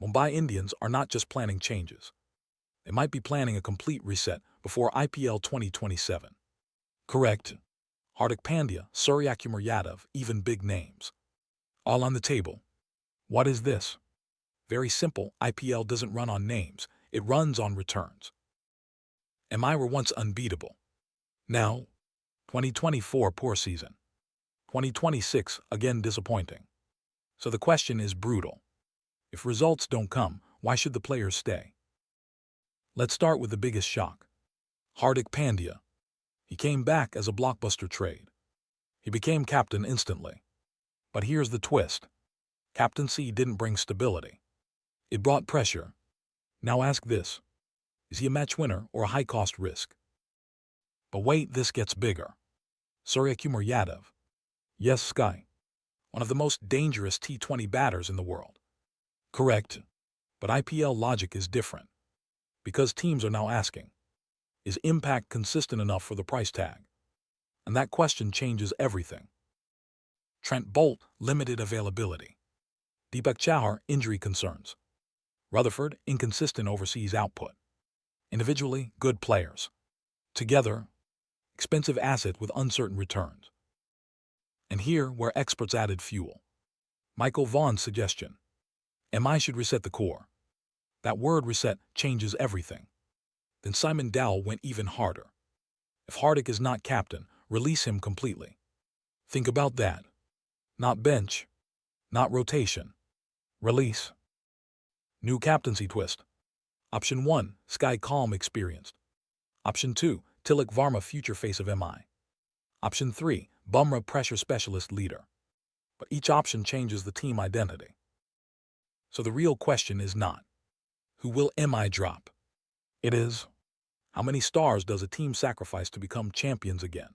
Mumbai Indians are not just planning changes. They might be planning a complete reset before IPL 2027. Correct. Hardik Pandya, Suryakumar Yadav, even big names. All on the table. What is this? Very simple, IPL doesn't run on names, it runs on returns. MI were once unbeatable. Now, 2024 poor season. 2026 again disappointing. So the question is brutal. If results don't come, why should the players stay? Let's start with the biggest shock. Hardik Pandya. He came back as a blockbuster trade. He became captain instantly. But here's the twist. Captaincy didn't bring stability. It brought pressure. Now ask this. Is he a match winner or a high-cost risk? But wait, this gets bigger. Suryakumar Yadav. Yes, Sky. One of the most dangerous T20 batters in the world. Correct. But IPL logic is different. Because teams are now asking, is impact consistent enough for the price tag? And that question changes everything. Trent Bolt, limited availability. Deepak Chahar, injury concerns. Rutherford, inconsistent overseas output. Individually, good players. Together, expensive asset with uncertain returns. And here, where experts added fuel. Michael Vaughan's suggestion. MI should reset the core. That word reset changes everything. Then Simon Dowell went even harder. If Hardik is not captain, release him completely. Think about that. Not bench. Not rotation. Release. New captaincy twist. Option 1, Sky calm experienced. Option 2, Tilak Varma future face of MI. Option 3, Bumrah pressure specialist leader. But each option changes the team identity. So the real question is not, who will MI drop? It is, how many stars does a team sacrifice to become champions again?